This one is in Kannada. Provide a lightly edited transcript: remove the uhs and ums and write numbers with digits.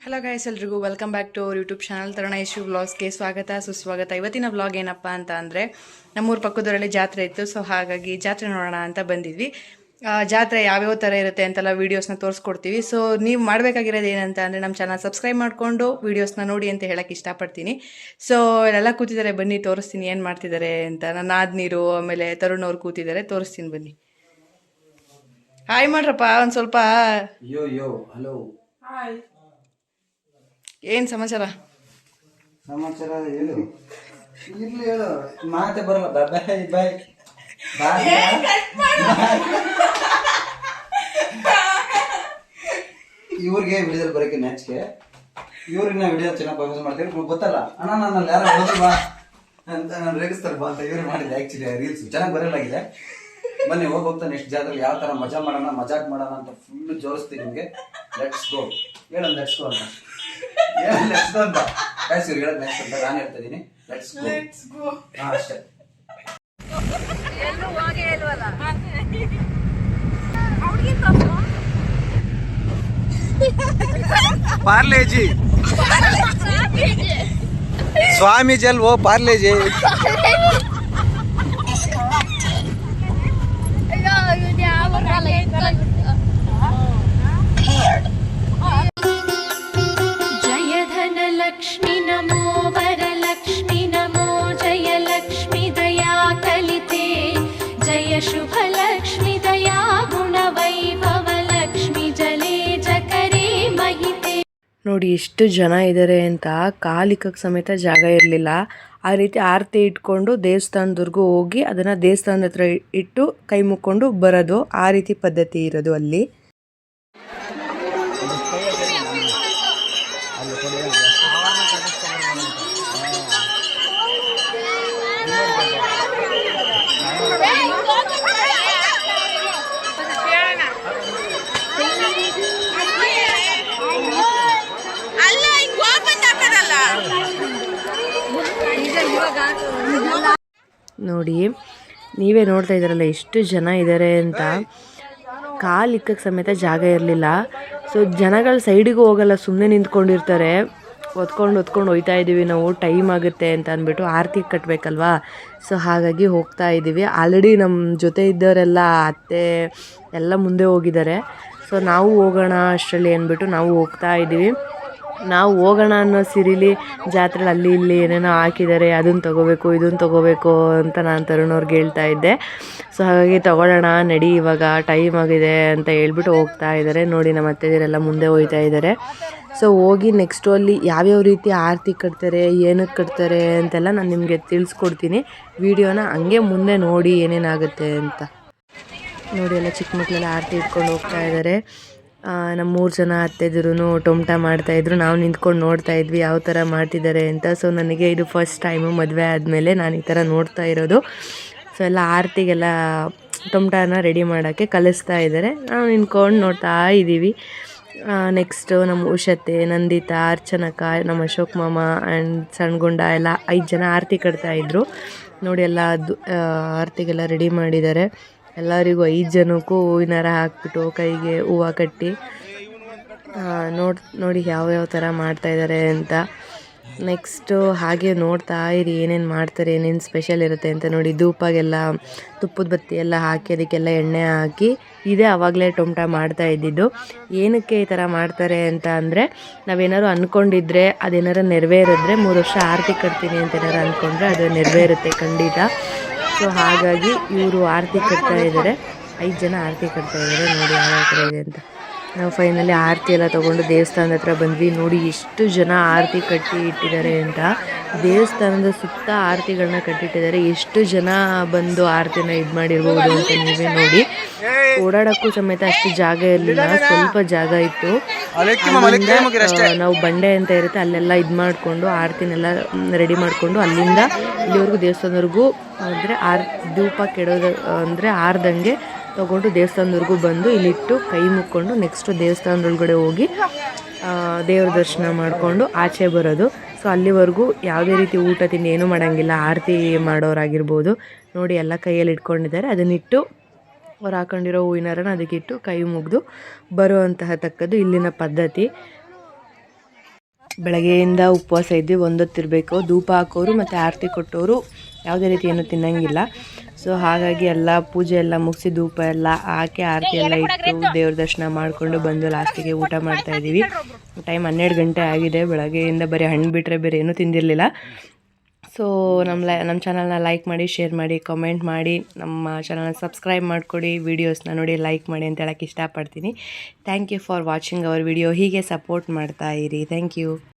ಹಲೋ ಗೈಸ್, ಎಲ್ರಿಗೂ welcome back to our YouTube channel Taruna Ishu ವ್ಲಾಗ್ಸ್ಗೆ ಸ್ವಾಗತ ಸುಸ್ವಾಗತ. ಇವತ್ತಿನ ವ್ಲಾಗ್ ಏನಪ್ಪ ಅಂತ ಅಂದರೆ, ನಮ್ಮೂರ ಪಕ್ಕದೂರಲ್ಲಿ ಜಾತ್ರೆ ಇತ್ತು. ಸೊ ಹಾಗಾಗಿ ಜಾತ್ರೆ ನೋಡೋಣ ಅಂತ ಬಂದಿದ್ವಿ. ಜಾತ್ರೆ ಯಾವ್ಯಾವ ಥರ ಇರುತ್ತೆ ಅಂತೆಲ್ಲ ವೀಡಿಯೋಸ್ನ ತೋರಿಸ್ಕೊಡ್ತೀವಿ. ಸೊ ನೀವು ಮಾಡಬೇಕಾಗಿರೋದು ಏನಂತ ಅಂದರೆ, ನಮ್ಮ ಚಾನಲ್ ಸಬ್ಸ್ಕ್ರೈಬ್ ಮಾಡಿಕೊಂಡು ವೀಡಿಯೋಸ್ನ ನೋಡಿ ಅಂತ ಹೇಳೋಕ್ಕೆ ಇಷ್ಟಪಡ್ತೀನಿ. ಸೊ ಎಲ್ಲ ಕೂತಿದ್ದಾರೆ, ಬನ್ನಿ ತೋರಿಸ್ತೀನಿ ಏನು ಮಾಡ್ತಿದ್ದಾರೆ ಅಂತ. ನನ್ನ ಆದ್ನೀರು ಆಮೇಲೆ ತರುಣ್ ಅವ್ರು ಕೂತಿದ್ದಾರೆ, ತೋರಿಸ್ತೀನಿ ಬನ್ನಿ. ಹಾಯ್ ಮಾಡ್ರಪ್ಪ ಒಂದು ಸ್ವಲ್ಪ. Hello hi. ಏನು ಸಮಾಚಾರ ಹೇಳು. ಇರ್ಲಿ ಹೇಳು, ಮಾತೆ ಬರಲ್ಲ. ಬಾಯ್ ಬಾಯ್. ಇವ್ರಿಗೆ ವಿಡಿಯೋದಲ್ಲಿ ಬರೋಕೆ ನ್ಯಾಚ್ಗೆ, ಇವ್ರಿಗೆ ನಾವು ವಿಡಿಯೋ ಚೆನ್ನಾಗಿ ಪರ್ಫಾರ್ಮೆನ್ಸ್ ಮಾಡ್ತೀವಿ. ಗೊತ್ತಲ್ಲ ಅಣ್ಣ, ನಾನು ಯಾರು ಹೊಡೆದು ಬಾ ಅಂತ ನಾನು ರೇಗಿಸ್ತಾರೆ ಬಾ ಅಂತ ಇವ್ರು ಮಾಡಿದ್ದೆ. ಆ್ಯಕ್ಚುಲಿ ರೀಲ್ಸ್ ಚೆನ್ನಾಗಿ ಬರಲಾಗಿದೆ. ಬನ್ನಿ ಹೋಗ್ತಾ ನೆಕ್ಸ್ಟ್ ಜಾತ್ರೆಯಲ್ಲಿ ಯಾವ ಥರ ಮಜಾ ಮಾಡೋಣ, ಮಜಾಕ್ ಮಾಡೋಣ ಅಂತ ಫುಲ್ ಜೋರಿಸ್ತೀನಿ ನಿಮಗೆ. ಲೆಟ್ಸ್ ಗೋ ಹೇಳೋಣ, ಲೆಟ್ಸ್ ಗೋ ಅಂತ ಲೆಟ್ಸ್ ಗೋ ಅಂತ ಕಾಯ್ಸಿ ಇವ್ರು ಹೇಳೋದು ನೆಕ್ಸ್ಟ್ ಅಂತ ನಾನು ಹೇಳ್ತಾ ಇದ್ದೀನಿ. Let's go. ಹಾಂ ಅಷ್ಟೇ. ಪಾರ್ಲೇಜಿ ಸ್ವಾಮೀಜಿ ಅಲ್ವೋ ಪಾರ್ಲೇಜಿ. लक्ष्मी नमो वरलक्ष्मी नमो जय लक्ष्मी दया कलिते जय शुभ लक्ष्मी दया गुण वैभव लक्ष्मी जले जकरे महिते. ನೋಡಿ ಎಷ್ಟು ಜನ ಇದ್ದಾರೆ ಅಂತ, ಕಾಲಿಕಕ್ಕೆ ಸಮೇತ ಜಾಗ ಇರಲಿಲ್ಲ. ಆ ರೀತಿ ಆರತಿ ಇಟ್ಕೊಂಡು ದೇವಸ್ಥಾನದವರೆಗೂ ಹೋಗಿ ಅದನ್ನು ದೇವಸ್ಥಾನದ ಹತ್ರ ಇಟ್ಟು ಕೈ ಮುಕ್ಕೊಂಡು ಬರೋದು, ಆ ರೀತಿ ಪದ್ಧತಿ ಇರೋದು ಅಲ್ಲಿ. ನೋಡಿ ನೀವೇ ನೋಡ್ತಾ ಇದ್ದಾರಲ್ಲ ಎಷ್ಟು ಜನ ಇದ್ದಾರೆ ಅಂತ. ಕಾಲಿಕ್ಕಕ್ಕೆ ಸಮೇತ ಜಾಗ ಇರಲಿಲ್ಲ. ಸೊ ಜನಗಳು ಸೈಡಿಗೂ ಹೋಗಲ್ಲ, ಸುಮ್ಮನೆ ನಿಂತ್ಕೊಂಡಿರ್ತಾರೆ. ಹೊತ್ಕೊಂಡು ಹೋಗ್ತಾ ಇದ್ದೀವಿ ನಾವು, ಟೈಮ್ ಆಗುತ್ತೆ ಅಂತ ಅಂದ್ಬಿಟ್ಟು ಆರತಿ ಕಟ್ಟಬೇಕಲ್ವಾ. ಸೊ ಹಾಗಾಗಿ ಹೋಗ್ತಾ ಇದ್ದೀವಿ. ಆಲ್ರೆಡಿ ನಮ್ಮ ಜೊತೆ ಇದ್ದವರೆಲ್ಲ ಅತ್ತೆ ಎಲ್ಲ ಮುಂದೆ ಹೋಗಿದ್ದಾರೆ. ಸೊ ನಾವು ಹೋಗೋಣ ಅಷ್ಟರಲ್ಲಿ ಅಂದ್ಬಿಟ್ಟು ನಾವು ಹೋಗ್ತಾ ಇದ್ದೀವಿ. ನಾವು ಹೋಗೋಣ ಅನ್ನೋ ಸಿರಿಲಿ ಜಾತ್ರೆಲಿ ಅಲ್ಲಿ ಇಲ್ಲಿ ಏನೇನೋ ಹಾಕಿದ್ದಾರೆ, ಅದನ್ನು ತೊಗೋಬೇಕು ಇದನ್ನು ತೊಗೋಬೇಕು ಅಂತ ನಾನು ತರುಣವ್ರಿಗೆ ಹೇಳ್ತಾ ಇದ್ದೆ. ಸೊ ಹಾಗಾಗಿ ತೊಗೊಳ್ಳೋಣ ನಡಿ, ಇವಾಗ ಟೈಮ್ ಆಗಿದೆ ಅಂತ ಹೇಳ್ಬಿಟ್ಟು ಹೋಗ್ತಾ ಇದ್ದಾರೆ. ನೋಡಿ ನಮ್ಮ ಅತ್ತೆದಿರೆಲ್ಲ ಮುಂದೆ ಹೋಗ್ತಾ ಇದ್ದಾರೆ. ಸೊ ಹೋಗಿ ನೆಕ್ಸ್ಟು ಅಲ್ಲಿ ಯಾವ್ಯಾವ ರೀತಿ ಆರತಿ ಕಟ್ತಾರೆ, ಏನಕ್ಕೆ ಕಟ್ತಾರೆ ಅಂತೆಲ್ಲ ನಾನು ನಿಮಗೆ ತಿಳಿಸ್ಕೊಡ್ತೀನಿ. ವಿಡಿಯೋನ ಹಂಗೆ ಮುಂದೆ ನೋಡಿ ಏನೇನಾಗುತ್ತೆ ಅಂತ. ನೋಡಿ ಎಲ್ಲ ಚಿಕ್ಕ ಮಕ್ಕಳೆಲ್ಲ ಆರತಿ ಇಟ್ಕೊಂಡು ಹೋಗ್ತಾ ಇದ್ದಾರೆ. ನಮ್ಮ 3 ಜನ ಅತ್ತೆದಿರು ಟೊಮಟ ಮಾಡ್ತಾಯಿದ್ರು. ನಾವು ನಿಂತ್ಕೊಂಡು ನೋಡ್ತಾ ಇದ್ವಿ ಯಾವ ಥರ ಮಾಡ್ತಿದ್ದಾರೆ ಅಂತ. ಸೊ ನನಗೆ ಇದು ಫಸ್ಟ್ ಟೈಮು ಮದುವೆ ಆದಮೇಲೆ ನಾನು ಈ ಥರ ನೋಡ್ತಾ ಇರೋದು. ಸೊ ಎಲ್ಲ ಆರತಿಗೆಲ್ಲ ಟೊಮಟನ ರೆಡಿ ಮಾಡೋಕ್ಕೆ ಕಲಿಸ್ತಾ ಇದ್ದಾರೆ. ನಾವು ನಿಂತ್ಕೊಂಡು ನೋಡ್ತಾ ಇದ್ದೀವಿ. ನೆಕ್ಸ್ಟು ನಮ್ಮ ಉಷತೆ, ನಂದಿತಾ, ಅರ್ಚನಕ, ನಮ್ಮ ಅಶೋಕ್ ಮಾಮ ಆ್ಯಂಡ್ ಸಣ್ಣಗುಂಡ ಎಲ್ಲ 5 ಜನ ಆರತಿ ಕಟ್ತಾಯಿದ್ರು. ನೋಡಿ ಎಲ್ಲ ಆರತಿಗೆಲ್ಲ ರೆಡಿ ಮಾಡಿದ್ದಾರೆ. ಎಲ್ಲರಿಗೂ 5 ಜನಕ್ಕೂ ಹೂವಿನಾರ ಹಾಕ್ಬಿಟ್ಟು ಕೈಗೆ ಹೂವು ಕಟ್ಟಿ ನೋಡಿ ಯಾವ್ಯಾವ ಥರ ಮಾಡ್ತಾಯಿದ್ದಾರೆ ಅಂತ. ನೆಕ್ಸ್ಟು ಹಾಗೆ ನೋಡ್ತಾ ಇರಿ ಏನೇನು ಮಾಡ್ತಾರೆ, ಏನೇನು ಸ್ಪೆಷಲ್ ಇರುತ್ತೆ ಅಂತ. ನೋಡಿ ಧೂಪಗೆಲ್ಲ ತುಪ್ಪದ ಬತ್ತಿ ಎಲ್ಲ ಹಾಕಿ ಅದಕ್ಕೆಲ್ಲ ಎಣ್ಣೆ ಹಾಕಿ ಇದೇ ಆವಾಗಲೇ ಟೊಮಟ ಮಾಡ್ತಾ ಇದ್ದಿದ್ದು. ಏನಕ್ಕೆ ಈ ಥರ ಮಾಡ್ತಾರೆ ಅಂತ ಅಂದರೆ, ನಾವೇನಾದ್ರು ಅಂದ್ಕೊಂಡಿದ್ರೆ ಅದೇನಾರು ನೆರವೇರಿದ್ರೆ 3 ವರ್ಷ ಆರತಿ ಕಟ್ತೀನಿ ಅಂತ ಏನಾರು ಅಂದ್ಕೊಂಡ್ರೆ ಅದು ನೆರವೇರುತ್ತೆ ಖಂಡಿತ. ಸೊ ಹಾಗಾಗಿ ಇವರು ಆರತಿ ಕಟ್ತಾ ಇದ್ದಾರೆ. 5 ಜನ ಆರತಿ ಕಟ್ತಾ ಇದ್ದಾರೆ. ನೋಡಿ ಯಾವ ಥರ ಇದೆ ಅಂತ. ನಾವು ಫೈನಲಿ ಆರತಿ ಎಲ್ಲ ತೊಗೊಂಡು ದೇವಸ್ಥಾನದ ಹತ್ರ ಬಂದ್ವಿ. ನೋಡಿ ಎಷ್ಟು ಜನ ಆರತಿ ಕಟ್ಟಿ ಇಟ್ಟಿದ್ದಾರೆ ಅಂತ. ದೇವಸ್ಥಾನದ ಸುತ್ತ ಆರತಿಗಳನ್ನ ಕಟ್ಟಿಟ್ಟಿದ್ದಾರೆ. ಎಷ್ಟು ಜನ ಬಂದು ಆರತಿನ ಇದು ಮಾಡಿರ್ಬೋದು ಅಂತ ನೀವೇ ನೋಡಿ. ಓಡಾಡೋಕ್ಕೂ ಸಮೇತ ಅಷ್ಟು ಜಾಗ ಇರಲಿಲ್ಲ, ಸ್ವಲ್ಪ ಜಾಗ ಇತ್ತು. ನಾವು ಬಂಡೆ ಅಂತ ಇರುತ್ತೆ ಅಲ್ಲೆಲ್ಲ ಇದು ಮಾಡಿಕೊಂಡು ಆರತಿನೆಲ್ಲ ರೆಡಿ ಮಾಡಿಕೊಂಡು ಅಲ್ಲಿಂದ ಇಲ್ಲಿವರೆಗೂ ದೇವಸ್ಥಾನದವರೆಗೂ ಅಂದರೆ ಧೂಪ ಕೆಡೋದು ಅಂದರೆ ಆರ್ದಂಗೆ ತೊಗೊಂಡು ದೇವಸ್ಥಾನದವರೆಗೂ ಬಂದು ಇಲ್ಲಿಟ್ಟು ಕೈ ಮುಕ್ಕೊಂಡು ನೆಕ್ಸ್ಟು ದೇವಸ್ಥಾನದೊಳಗಡೆ ಹೋಗಿ ದೇವ್ರ ದರ್ಶನ ಮಾಡಿಕೊಂಡು ಆಚೆ ಬರೋದು. ಸೊ ಅಲ್ಲಿವರೆಗೂ ಯಾವುದೇ ರೀತಿ ಊಟ ತಿಂಡಿ ಏನೂ ಮಾಡೋಂಗಿಲ್ಲ. ಆರತಿ ಮಾಡೋರಾಗಿರ್ಬೋದು. ನೋಡಿ ಎಲ್ಲ ಕೈಯಲ್ಲಿ ಇಟ್ಕೊಂಡಿದ್ದಾರೆ. ಅದನ್ನಿಟ್ಟು ಅವ್ರು ಹಾಕೊಂಡಿರೋ ಹೂವಿನಾರನ ಅದಕ್ಕಿಟ್ಟು ಕೈ ಮುಗಿದು ಬರುವಂತಹ ತಕ್ಕದ್ದು ಇಲ್ಲಿನ ಪದ್ಧತಿ. ಬೆಳಗ್ಗೆಯಿಂದ ಉಪವಾಸ ಇದ್ವಿ, ಒಂದೊತ್ತಿರಬೇಕು. ಧೂಪ ಹಾಕೋರು ಮತ್ತು ಆರತಿ ಕೊಟ್ಟವರು ಯಾವುದೇ ರೀತಿ ಏನು ತಿನ್ನಂಗಿಲ್ಲ. ಸೊ ಹಾಗಾಗಿ ಎಲ್ಲ ಪೂಜೆ ಎಲ್ಲ ಮುಗಿಸಿ ಧೂಪ ಎಲ್ಲ ಹಾಕಿ ಆರತಿ ಎಲ್ಲ ಇಟ್ಟು ದೇವ್ರ ದರ್ಶನ ಮಾಡಿಕೊಂಡು ಬಂದು ಲಾಸ್ಟಿಗೆ ಊಟ ಮಾಡ್ತಾಯಿದ್ದೀವಿ. ಟೈಮ್ 12 ಗಂಟೆ ಆಗಿದೆ. ಬೆಳಗ್ಗೆಯಿಂದ ಬರೀ ಹಣ್ಣು ಬಿಟ್ಟರೆ ಬೇರೆ ಏನೂ ತಿಂದಿರಲಿಲ್ಲ. ಸೊ ನಮ್ಮ ಚಾನಲ್ನ ಲೈಕ್ ಮಾಡಿ, ಶೇರ್ ಮಾಡಿ, ಕಮೆಂಟ್ ಮಾಡಿ, ನಮ್ಮ ಚಾನಲ್ನ ಸಬ್ಸ್ಕ್ರೈಬ್ ಮಾಡಿಕೊಡಿ, ವೀಡಿಯೋಸ್ನ ನೋಡಿ ಲೈಕ್ ಮಾಡಿ ಅಂತ ಹೇಳೋಕ್ಕೆ ಇಷ್ಟಪಡ್ತೀನಿ. Thank you for watching our video. ಹೀಗೆ ಸಪೋರ್ಟ್ ಮಾಡ್ತಾ ಇರಿ. Thank you.